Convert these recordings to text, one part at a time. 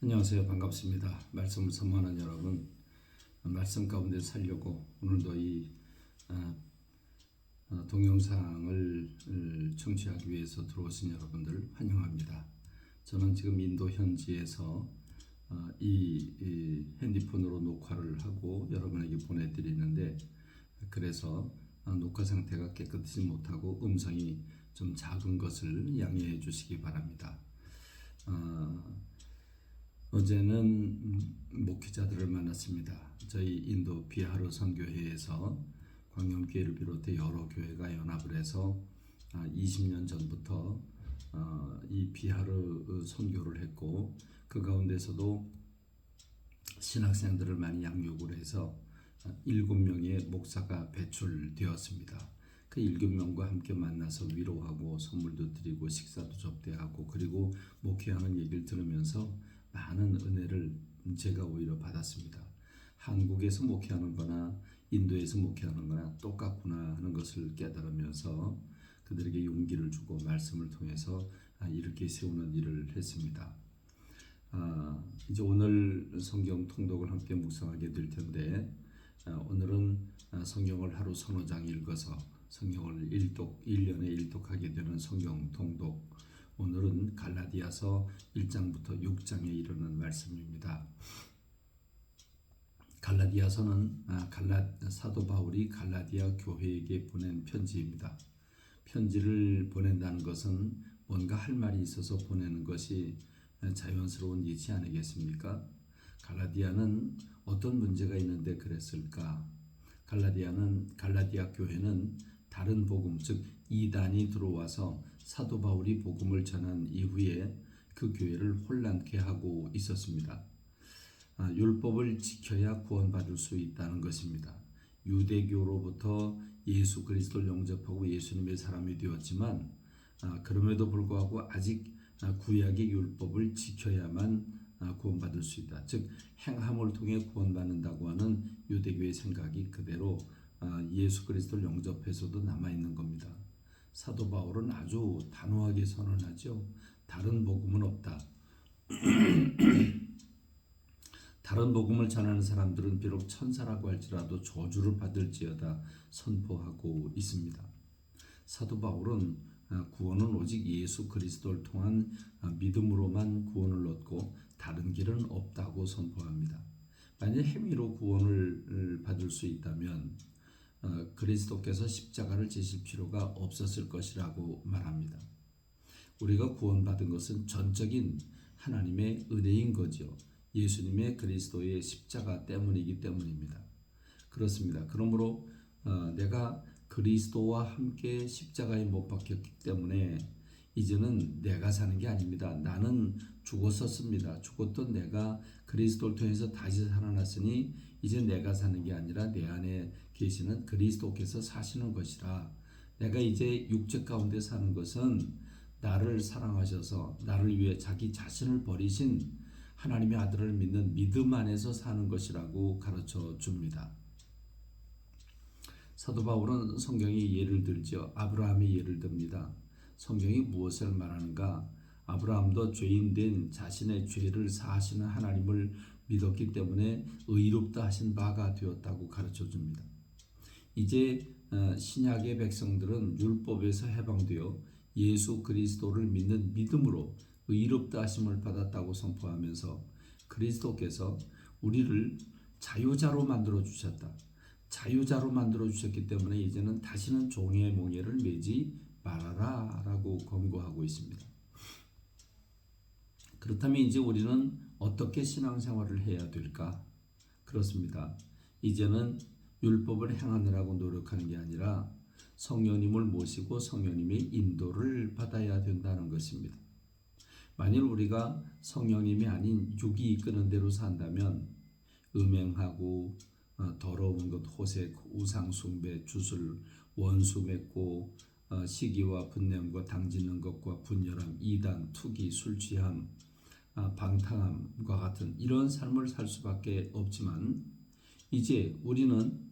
안녕하세요. 반갑습니다. 말씀을 선포하는 여러분, 말씀 가운데 살려고 오늘도 이 어, 동영상을 청취하기 위해서 들어오신 여러분들 환영합니다. 저는 지금 인도 현지에서 이 핸드폰으로 녹화를 하고 여러분에게 보내드리는데, 그래서 녹화 상태가 깨끗하지 못하고 음성이 좀 작은 것을 양해해 주시기 바랍니다. 어제는 목회자들을 만났습니다. 저희 인도 비하르 선교회에서 광명교회를 비롯해 여러 교회가 연합을 해서 20년 전부터 이 비하르 선교를 했고, 그 가운데서도 신학생들을 많이 양육을 해서 7명의 목사가 배출되었습니다. 그 7명과 함께 만나서 위로하고 선물도 드리고 식사도 접대하고, 그리고 목회하는 얘기를 들으면서 많은 은혜를 제가 오히려 받았습니다. 한국에서 목회하는 거나 인도에서 목회하는 거나 똑같구나 하는 것을 깨달으면서 그들에게 용기를 주고 말씀을 통해서 이렇게 세우는 일을 했습니다. 이제 오늘 성경 통독을 함께 묵상하게 될 텐데, 오늘은 성경을 하루 서너 장 읽어서 성경을 1년에 일독하게 되는 성경 통독, 오늘은 갈라디아서 1장부터 6장에 이르는 말씀입니다. 갈라디아서는 사도 바울이 갈라디아 교회에게 보낸 편지입니다. 편지를 보낸다는 것은 뭔가 할 말이 있어서 보내는 것이 자연스러운 일이지 아니겠습니까? 갈라디아는 어떤 문제가 있는데 그랬을까? 갈라디아 교회는 다른 복음, 즉 이단이 들어와서 사도 바울이 복음을 전한 이후에 그 교회를 혼란케 하고 있었습니다. 율법을 지켜야 구원받을 수 있다는 것입니다. 유대교로부터 예수 그리스도를 영접하고 예수님의 사람이 되었지만, 그럼에도 불구하고 아직 구약의 율법을 지켜야만 구원받을 수 있다. 즉 행함을 통해 구원받는다고 하는 유대교의 생각이 그대로 예수 그리스도를 영접해서도 남아있는 겁니다. 사도 바울은 아주 단호하게 선언하죠. 다른 복음은 없다. 다른 복음을 전하는 사람들은 비록 천사라고 할지라도 저주를 받을지어다 선포하고 있습니다. 사도 바울은 구원은 오직 예수 그리스도를 통한 믿음으로만 구원을 얻고 다른 길은 없다고 선포합니다. 만약 행위로 구원을 받을 수 있다면 그리스도께서 십자가를 지실 필요가 없었을 것이라고 말합니다. 우리가 구원받은 것은 전적인 하나님의 은혜인 거죠. 예수님의 그리스도의 십자가 때문이기 때문입니다. 그렇습니다. 그러므로 내가 그리스도와 함께 십자가에 못 박혔기 때문에 이제는 내가 사는 게 아닙니다. 나는 죽었었습니다. 죽었던 내가 그리스도를 통해서 다시 살아났으니 이제 내가 사는 게 아니라 내 안에 계시는 그리스도께서 사시는 것이라. 내가 이제 육체 가운데 사는 것은 나를 사랑하셔서 나를 위해 자기 자신을 버리신 하나님의 아들을 믿는 믿음 안에서 사는 것이라고 가르쳐 줍니다. 사도 바울은 성경이 예를 들죠. 아브라함이 예를 듭니다. 성경이 무엇을 말하는가? 아브라함도 죄인된 자신의 죄를 사하시는 하나님을 믿었기 때문에 의롭다 하신 바가 되었다고 가르쳐 줍니다. 이제 신약의 백성들은 율법에서 해방되어 예수 그리스도를 믿는 믿음으로 의롭다 하심을 받았다고 선포하면서 그리스도께서 우리를 자유자로 만들어 주셨다. 자유자로 만들어 주셨기 때문에 이제는 다시는 종의 몽예를 매지 말아라 라고 권고하고 있습니다. 그렇다면 이제 우리는 어떻게 신앙생활을 해야 될까? 그렇습니다. 이제는 율법을 행하느라고 노력하는 게 아니라 성령님을 모시고 성령님의 인도를 받아야 된다는 것입니다. 만일 우리가 성령님이 아닌 육이 이끄는 대로 산다면 음행하고 더러운 것, 호색, 우상숭배, 주술, 원수 맺고 시기와 분냄과 당짓는 것과 분열함, 이단, 투기, 술취함, 방탕함과 같은 이런 삶을 살 수밖에 없지만, 이제 우리는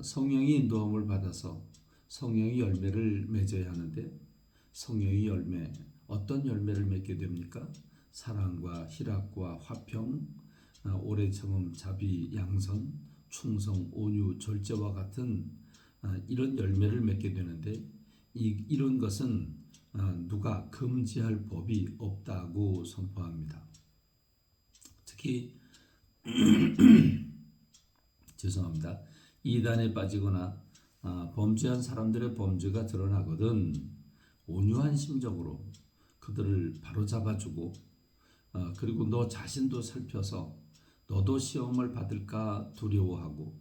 성령의 인도함을 받아서 성령의 열매를 맺어야 하는데, 성령의 열매, 어떤 열매를 맺게 됩니까? 사랑과 희락과 화평, 오래 참음, 자비, 양선, 충성, 온유, 절제와 같은 이런 열매를 맺게 되는데 이런 것은 누가 금지할 법이 없다고 선포합니다. 특히 죄송합니다. 이단에 빠지거나 범죄한 사람들의 범죄가 드러나거든 온유한 심정으로 그들을 바로잡아주고 그리고 너 자신도 살펴서 너도 시험을 받을까 두려워하고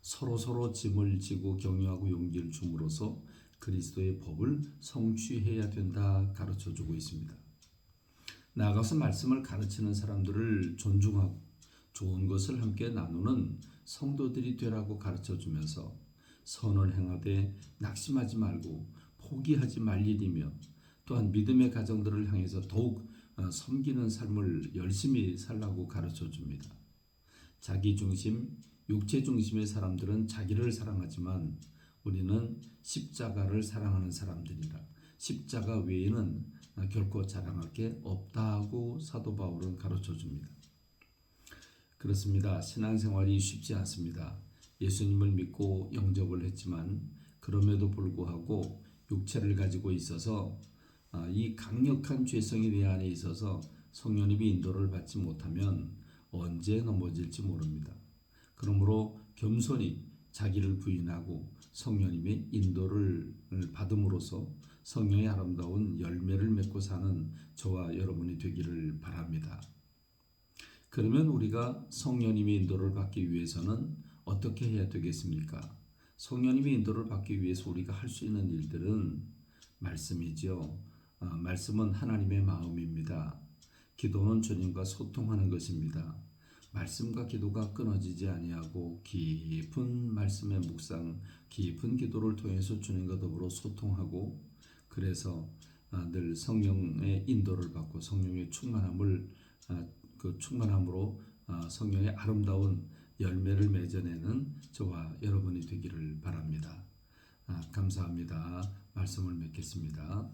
서로 짐을 지고 격려하고 용기를 줌으로써 그리스도의 법을 성취해야 된다 가르쳐주고 있습니다. 나아가서 말씀을 가르치는 사람들을 존중하고 좋은 것을 함께 나누는 성도들이 되라고 가르쳐주면서 선을 행하되 낙심하지 말고 포기하지 말 일이며 또한 믿음의 가정들을 향해서 더욱 섬기는 삶을 열심히 살라고 가르쳐줍니다. 자기 중심, 육체 중심의 사람들은 자기를 사랑하지만 우리는 십자가를 사랑하는 사람들이라 십자가 외에는 결코 자랑할 게 없다고 사도 바울은 가르쳐줍니다. 그렇습니다. 신앙생활이 쉽지 않습니다. 예수님을 믿고 영접을 했지만 그럼에도 불구하고 육체를 가지고 있어서 이 강력한 죄성이 내 안에 있어서 성령님의 인도를 받지 못하면 언제 넘어질지 모릅니다. 그러므로 겸손히 자기를 부인하고 성령님의 인도를 받음으로써 성령의 아름다운 열매를 맺고 사는 저와 여러분이 되기를 바랍니다. 그러면 우리가 성령님의 인도를 받기 위해서는 어떻게 해야 되겠습니까? 성령님의 인도를 받기 위해서 우리가 할 수 있는 일들은 말씀이죠. 말씀은 하나님의 마음입니다. 기도는 주님과 소통하는 것입니다. 말씀과 기도가 끊어지지 아니하고 깊은 말씀의 묵상, 깊은 기도를 통해서 주님과 더불어 소통하고 그래서 늘 성령의 인도를 받고 성령의 충만함으로 성령의 아름다운 열매를 맺어내는 저와 여러분이 되기를 바랍니다. 감사합니다. 말씀을 맺겠습니다.